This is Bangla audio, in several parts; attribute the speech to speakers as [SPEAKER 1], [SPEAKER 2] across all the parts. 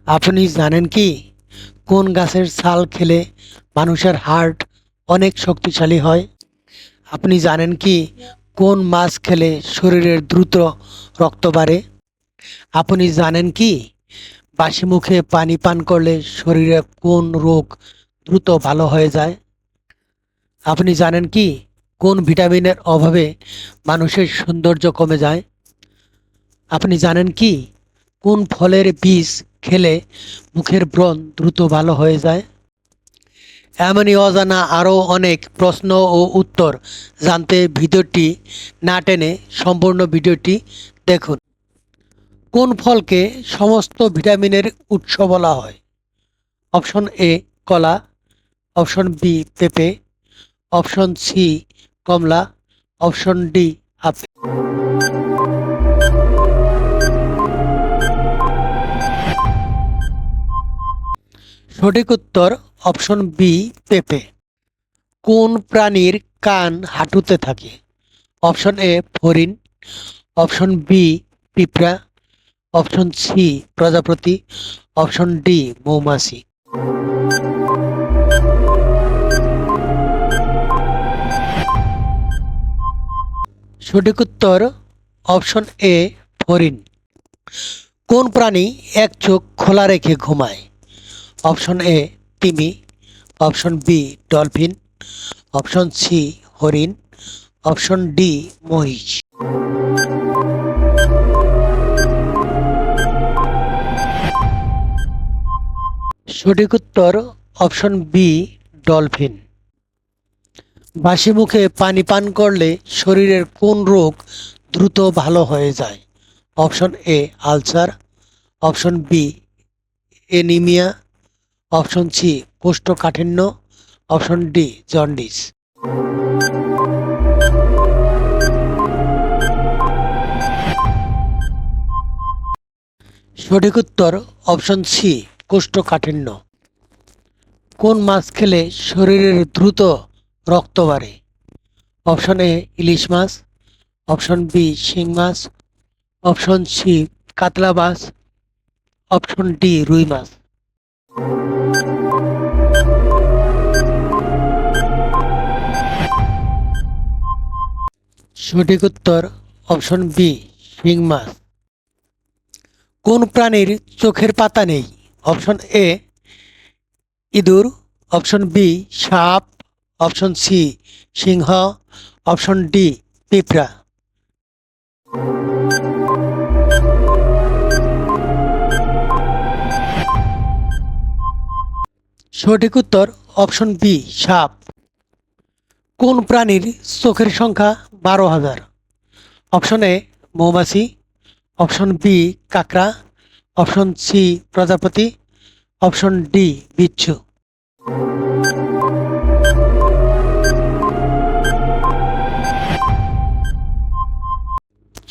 [SPEAKER 1] আপনি জানেন কি কোন গাছের ছাল খেলে মানুষের হার্ট অনেক শক্তিশালী হয়? আপনি জানেন কি কোন মাছ খেলে শরীরের দ্রুত রক্ত বাড়ে? আপনি জানেন কি বাসি মুখে পানি পান করলে শরীরে কোন রোগ দ্রুত ভালো হয়ে যায়? আপনি জানেন কি কোন ভিটামিনের অভাবে মানুষের সৌন্দর্য কমে যায়? আপনি জানেন কি কোন ফলের বীজ খেলে মুখের ব্রণ দ্রুত ভালো হয়ে যায়? এমনই অজানা আরও অনেক প্রশ্ন ও উত্তর জানতে ভিডিওটি না টেনে সম্পূর্ণ ভিডিওটি দেখুন। কোন ফলকে সমস্ত ভিটামিনের উৎস বলা হয়? অপশন এ কলা, অপশন বি পেঁপে, অপশন সি কমলা, অপশন ডি আপেল। সঠিক উত্তর অপশন বি পেঁপে। কোন প্রাণীর কান হাঁটুতে থাকে? অপশন এ হরিণ, অপশন বি পিঁপড়া, অপশন সি প্রজাপতি, অপশন ডি মৌমাছি। সঠিক উত্তর অপশন এ হরিণ। কোন প্রাণী এক চোখ খোলা রেখে ঘুমায়? অপশন এ তিমি, অপশন বি ডলফিন, অপশন সি হরিণ, অপশন ডি মহিষ। সঠিক উত্তর অপশন বি ডলফিন। বাসি মুখে পানি পান করলে শরীরের কোন রোগ দ্রুত ভালো হয়ে যায়? Option A ulcer, option B anaemia, option C কোষ্ঠকাঠিন্য, অপশন ডি জন্ডিস। সঠিক উত্তর অপশন সি কোষ্ঠকাঠিন্য। কোন মাছ খেলে শরীরের দ্রুত রক্ত বাড়ে? অপশন এ ইলিশ মাছ, অপশন বি শিং মাছ, অপশন সি কাতলা মাছ, অপশন ডি রুই মাছ। সঠিক উত্তর অপশন বি শিং মাছ। কোন প্রাণীর চোখের পাতা নেই? অপশন এ ইঁদুর, অপশন বি সাপ, অপশন সি সিংহ, অপশন ডি পিঁপড়া। সঠিক উত্তর অপশন বি সাপ। কোন প্রাণীর চোখের সংখ্যা 12,000? অপশন এ মৌমাছি, অপশন বি কাকড়া, অপশন সি প্রজাপতি, অপশন ডি বিচ্ছু।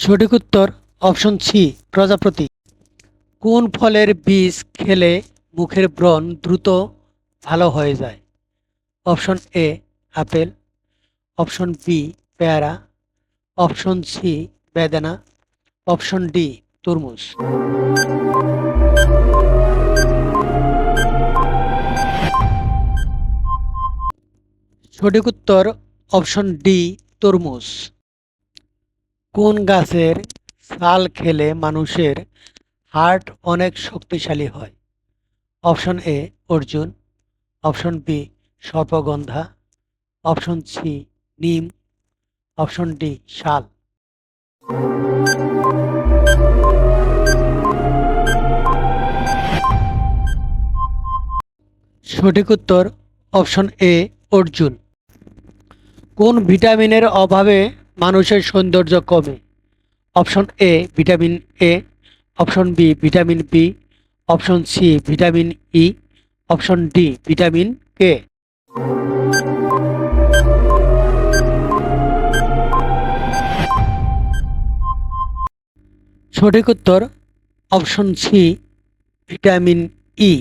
[SPEAKER 1] সঠিক উত্তর অপশন সি প্রজাপতি। কোন ফলের বীজ খেলে মুখের ব্রণ দ্রুত ভালো হয়ে যায়? Option A apple, option B পেয়ারা, অপশন সি বেদানা, অপশন ডি তরমুজ। সঠিক উত্তর অপশন ডি তরমুজ। কোন গাছের ছাল খেলে মানুষের হার্ট অনেক শক্তিশালী হয়? অপশন এ অর্জুন, অপশন বি সর্পগন্ধা, অপশন সি নিম, অপশন ডি শাল। সঠিক উত্তর অপশন এ অর্জুন। কোন ভিটামিনের অভাবে মানুষের সৌন্দর্য কমে? Option A vitamin A, option B vitamin B, option C vitamin E, option D vitamin K. সঠিক উত্তর অপশন সি ভিটামিন ই।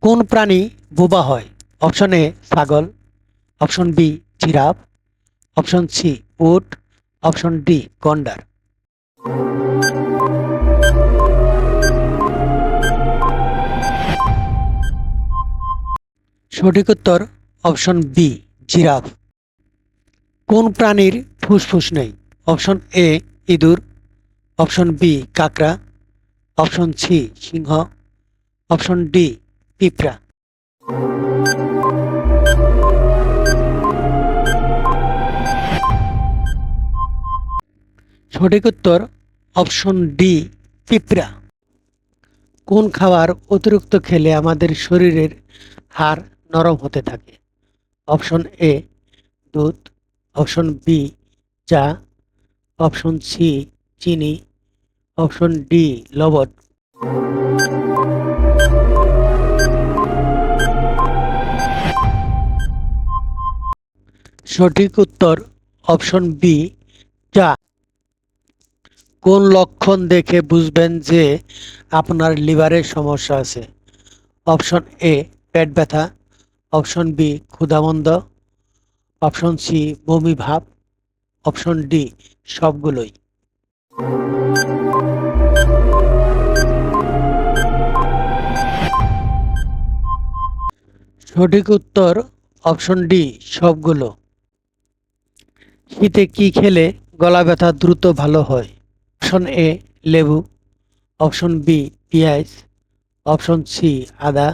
[SPEAKER 1] কোন প্রাণী বোবা হয়? অপশন এ ছাগল, option B giraffe, option C উট, অপশন ডি গন্ডার। সঠিক উত্তর অপশন বি জিরাফ। কোন প্রাণীর ফুসফুস নেই? অপশন এ ইঁদুর, অপশন বি কাকড়া, অপশন সি সিংহ, অপশন ডি পিঁপড়া। সঠিক উত্তর অপশন ডি পিঁপড়া। কোন খাবার অতিরিক্ত খেলে আমাদের শরীরের হাড় নরম হতে থাকে? অপশন এ দুধ, অপশন বি চা, অপশন সি চিনি, অপশন ডি লবণ। সঠিক উত্তর অপশন বি চা। কোন লক্ষণ দেখে বুঝবেন যে আপনার লিভারের সমস্যা আছে? অপশন এ পেট ব্যথা, অপশন বি ক্ষুধামন্দ, অপশন সি বমি ভাব, অপশন ডি সবগুলোই। সঠিক উত্তর অপশন ডি সবগুলো। শীতে কি খেলে গলা ব্যথা দ্রুত ভালো হয়? অপশন এ লেবু, অপশন বি পেঁয়াজ, অপশন সি আদা,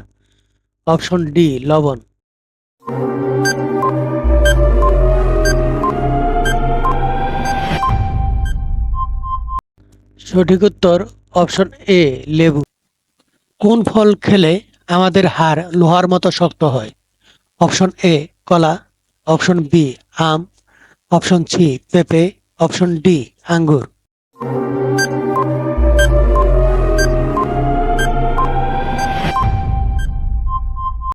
[SPEAKER 1] অপশন ডি লবণ। সঠিক উত্তর অপশন এ লেবু। কোন ফল খেলে আমাদের হাড় লোহার মতো শক্ত হয়? অপশন এ কলা, অপশন বি আম, অপশন সি পেঁপে, অপশন ডি আঙ্গুর।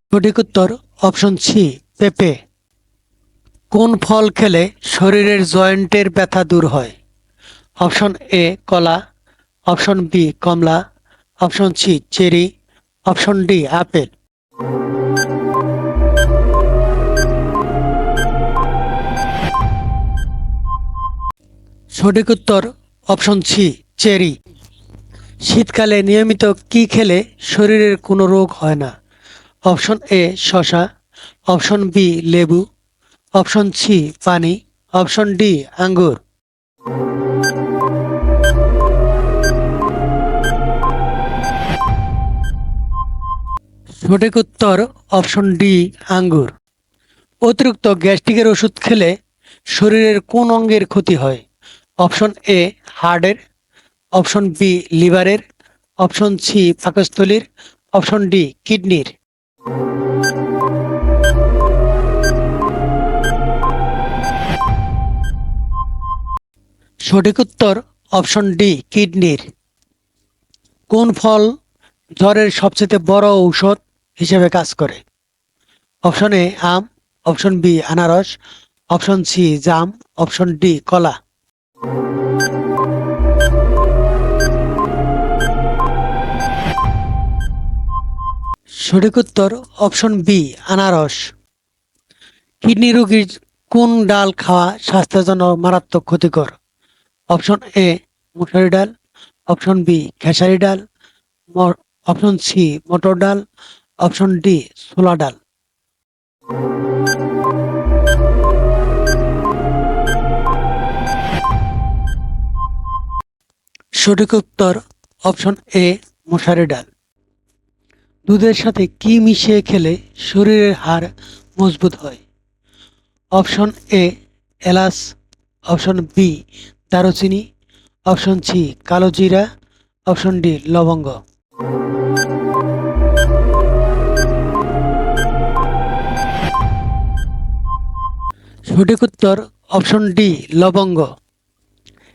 [SPEAKER 1] সঠিক উত্তর অপশন সি পেঁপে। কোন ফল খেলে শরীরের জয়েন্টের ব্যথা দূর হয়? অপশন এ কলা, অপশন বি কমলা, option C cherry, option D apple. সঠিক উত্তর অপশন সি চেরি। শীতকালে নিয়মিত কি খেলে শরীরের কোনো রোগ হয় না? অপশন এ শসা, অপশন বি লেবু, অপশন সি পানি, অপশন ডি আঙ্গুর। সঠিক উত্তর অপশন ডি আঙ্গুর। অতিরিক্ত গ্যাস্ট্রিকের ওষুধ খেলে শরীরের কোন অঙ্গের ক্ষতি হয়? অপশন এ হার্টের, অপশন বি লিভারের, অপশন সি পাকস্থলীর, অপশন ডি কিডনির। সঠিক উত্তর অপশন ডি কিডনির। কোন ফল জ্বরের সবচেয়ে বড় ঔষধ হিসেবে কাজ করে? অপশন এ আম, অপশন বি আনারস, অপশন সি জাম, অপশন ডি কলা। সঠিক উত্তর অপশন বি আনারস। কিডনি রোগীর কোন ডাল খাওয়া স্বাস্থ্যের জন্য মারাত্মক ক্ষতিকর? অপশন এ মুসুরি ডাল, অপশন বি খেসারি ডাল, অপশন সি মটর ডাল, অপশন ডি ছোলা ডাল। সঠিক উত্তর অপশন এ মশারি ডাল। দুধের সাথে কি মিশিয়ে খেলে শরীরের হাড় মজবুত হয়? অপশন এ এলাচ, অপশন বি দারুচিনি, অপশন সি কালো জিরা, অপশন ডি লবঙ্গ। সঠিক উত্তর অপশন ডি লবঙ্গ।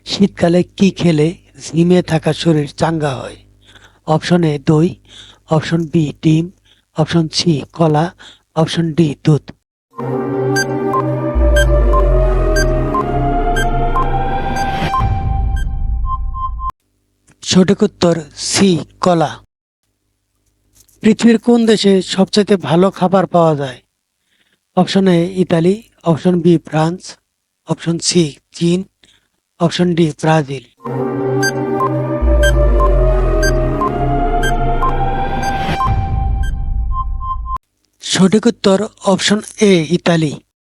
[SPEAKER 1] শীতকালে কি খেলে ঝিমে থাকা শরীর চাঙ্গা হয়? অপশন এ দই, অপশন বি ডিম, অপশন সি কলা, অপশন ডি দুধ। সঠিক উত্তর সি কলা। পৃথিবীর কোন দেশে সবচেয়ে ভালো খাবার পাওয়া যায়? Option A Italy, option B France, option C চীন, অপশন ডি ব্রাজিল। সঠিক উত্তর অপশন এ, ইতালি।